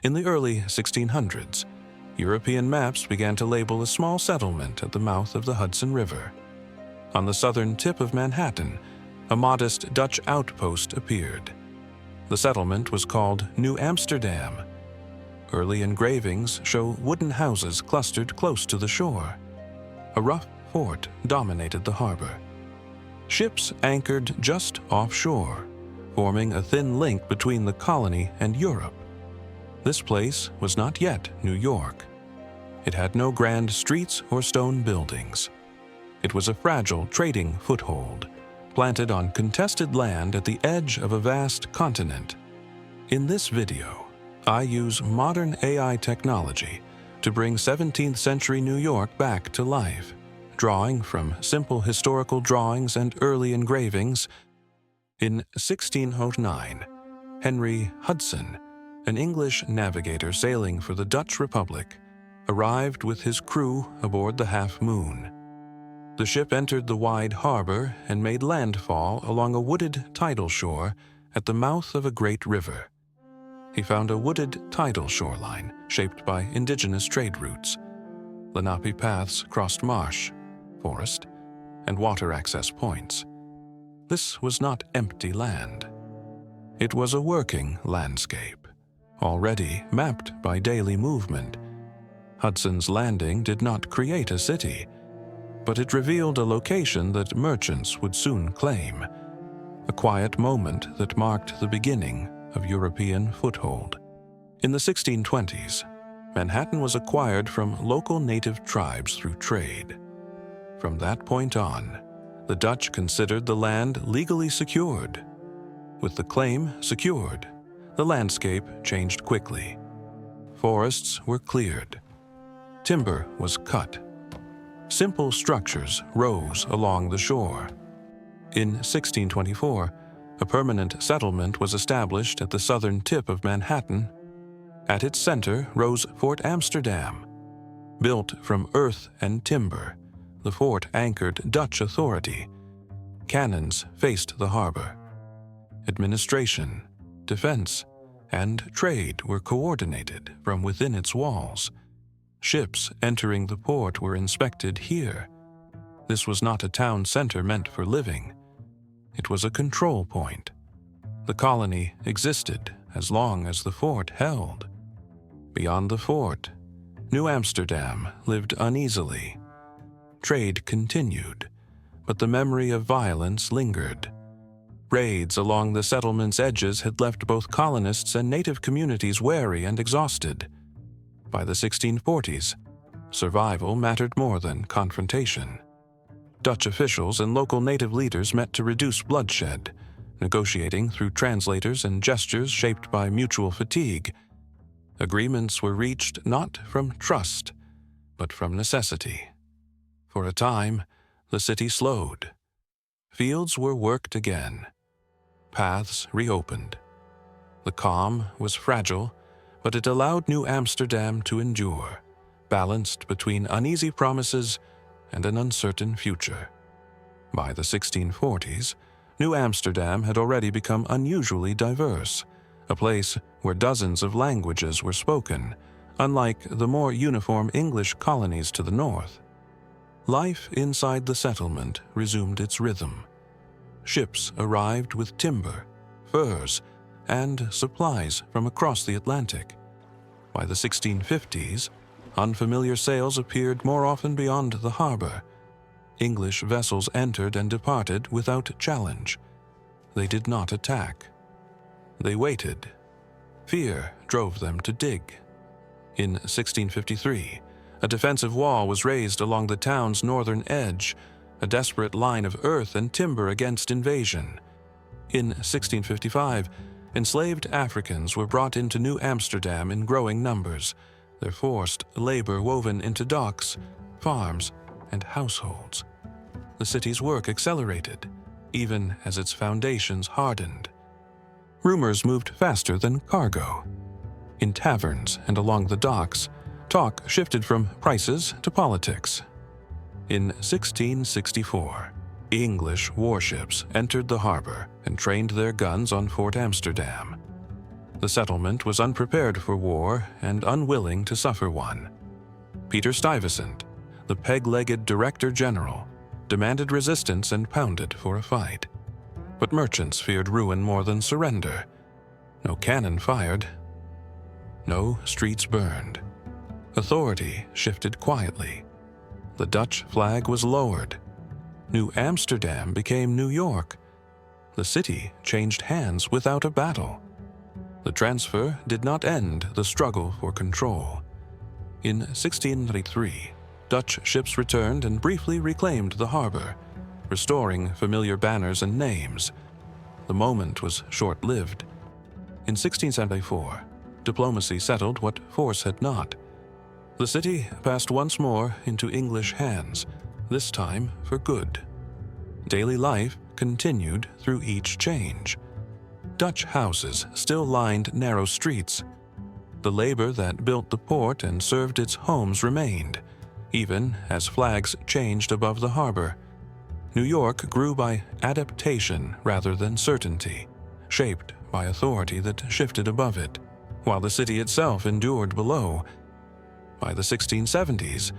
In the early 1600s, European maps began to label a small settlement at the mouth of the Hudson River. On the southern tip of Manhattan, a modest Dutch outpost appeared. The settlement was called New Amsterdam. Early engravings show wooden houses clustered close to the shore. A rough fort dominated the harbor. Ships anchored just offshore, forming a thin link between the colony and Europe. This place was not yet New York. It had no grand streets or stone buildings. It was a fragile trading foothold, planted on contested land at the edge of a vast continent. In this video, I use modern AI technology to bring 17th century New York back to life, drawing from simple historical drawings and early engravings. In 1609, Henry Hudson, an English navigator sailing for the Dutch Republic, arrived with his crew aboard the Half Moon. The ship entered the wide harbor and made landfall along a wooded tidal shore at the mouth of a great river. He found a wooded tidal shoreline shaped by indigenous trade routes. Lenape paths crossed marsh, forest, and water access points. This was not empty land. It was a working landscape, already mapped by daily movement. Hudson's Landing did not create a city, but it revealed a location that merchants would soon claim, a quiet moment that marked the beginning of European foothold. In the 1620s, Manhattan was acquired from local native tribes through trade. From that point on, the Dutch considered the land legally secured. With the claim secured, the landscape changed quickly. Forests were cleared. Timber was cut. Simple structures rose along the shore. In 1624, a permanent settlement was established at the southern tip of Manhattan. At its center rose Fort Amsterdam. Built from earth and timber, the fort anchored Dutch authority. Cannons faced the harbor. Administration, defense, and trade were coordinated from within its walls. Ships entering the port were inspected here. This was not a town center meant for living. It was a control point. The colony existed as long as the fort held. Beyond the fort, New Amsterdam lived uneasily. Trade continued, but the memory of violence lingered. Raids along the settlement's edges had left both colonists and native communities wary and exhausted. By the 1640s, survival mattered more than confrontation. Dutch officials and local native leaders met to reduce bloodshed, negotiating through translators and gestures shaped by mutual fatigue. Agreements were reached not from trust, but from necessity. For a time, the city slowed. Fields were worked again. Paths reopened. The calm was fragile, but it allowed New Amsterdam to endure, balanced between uneasy promises and an uncertain future. By the 1640s, New Amsterdam had already become unusually diverse, a place where dozens of languages were spoken, unlike the more uniform English colonies to the north. Life inside the settlement resumed its rhythm. Ships arrived with timber, furs, and supplies from across the Atlantic. By the 1650s, unfamiliar sails appeared more often beyond the harbor. English vessels entered and departed without challenge. They did not attack. They waited. Fear drove them to dig. In 1653, a defensive wall was raised along the town's northern edge, a desperate line of earth and timber against invasion. In 1655, enslaved Africans were brought into New Amsterdam in growing numbers, their forced labor woven into docks, farms, and households. The city's work accelerated, even as its foundations hardened. Rumors moved faster than cargo. In taverns and along the docks, talk shifted from prices to politics. In 1664, English warships entered the harbor and trained their guns on Fort Amsterdam. The settlement was unprepared for war and unwilling to suffer one. Peter Stuyvesant, the peg-legged Director General, demanded resistance and pounded for a fight. But merchants feared ruin more than surrender. No cannon fired. No streets burned. Authority shifted quietly. The Dutch flag was lowered. New Amsterdam became New York. The city changed hands without a battle. The transfer did not end the struggle for control. In 1693, Dutch ships returned and briefly reclaimed the harbor, restoring familiar banners and names. The moment was short-lived. In 1674, diplomacy settled what force had not. The city passed once more into English hands, this time for good. Daily life continued through each change. Dutch houses still lined narrow streets. The labor that built the port and served its homes remained, even as flags changed above the harbor. New York grew by adaptation rather than certainty, shaped by authority that shifted above it, while the city itself endured below. By the 1670s,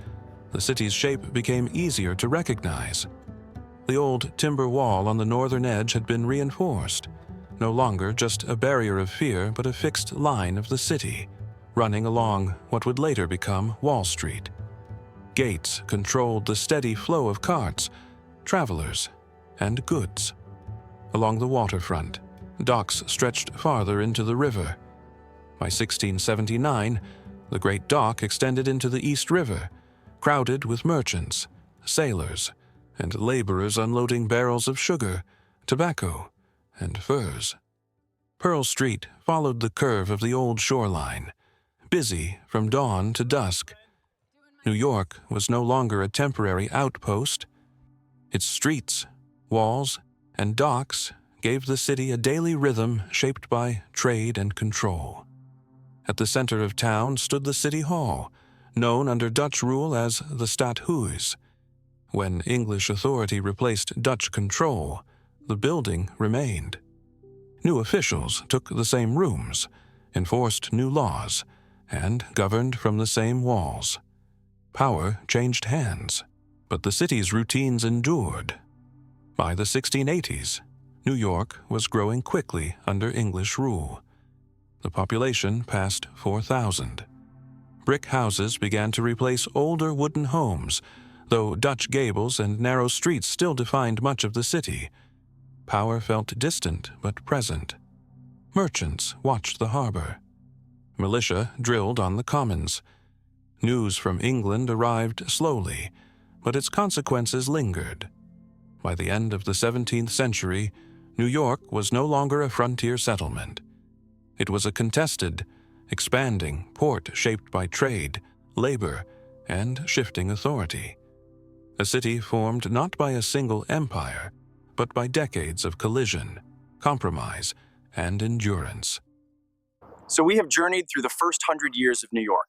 the city's shape became easier to recognize. The old timber wall on the northern edge had been reinforced, no longer just a barrier of fear but a fixed line of the city, running along what would later become Wall Street. Gates controlled the steady flow of carts, travelers, and goods. Along the waterfront, docks stretched farther into the river. By 1679, the Great Dock extended into the East River, crowded with merchants, sailors, and laborers unloading barrels of sugar, tobacco, and furs. Pearl Street followed the curve of the old shoreline, busy from dawn to dusk. New York was no longer a temporary outpost. Its streets, walls, and docks gave the city a daily rhythm shaped by trade and control. At the center of town stood the City Hall, known under Dutch rule as the Stadhuis. When English authority replaced Dutch control, the building remained. New officials took the same rooms, enforced new laws, and governed from the same walls. Power changed hands, but the city's routines endured. By the 1680s, New York was growing quickly under English rule. The population passed 4,000. Brick houses began to replace older wooden homes, though Dutch gables and narrow streets still defined much of the city. Power felt distant but present. Merchants watched the harbor. Militia drilled on the commons. News from England arrived slowly, but its consequences lingered. By the end of the 17th century, New York was no longer a frontier settlement. It was a contested, expanding port shaped by trade, labor, and shifting authority. A city formed not by a single empire, but by decades of collision, compromise, and endurance. So we have journeyed through the first 100 years of New York.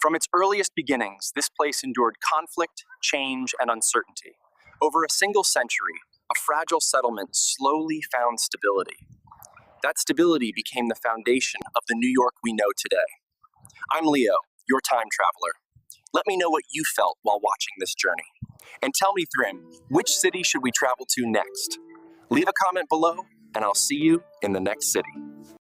From its earliest beginnings, this place endured conflict, change, and uncertainty. Over a single century, a fragile settlement slowly found stability. That stability became the foundation of the New York we know today. I'm Leo, your time traveler. Let me know what you felt while watching this journey. And tell me, Thrim, which city should we travel to next? Leave a comment below, and I'll see you in the next city.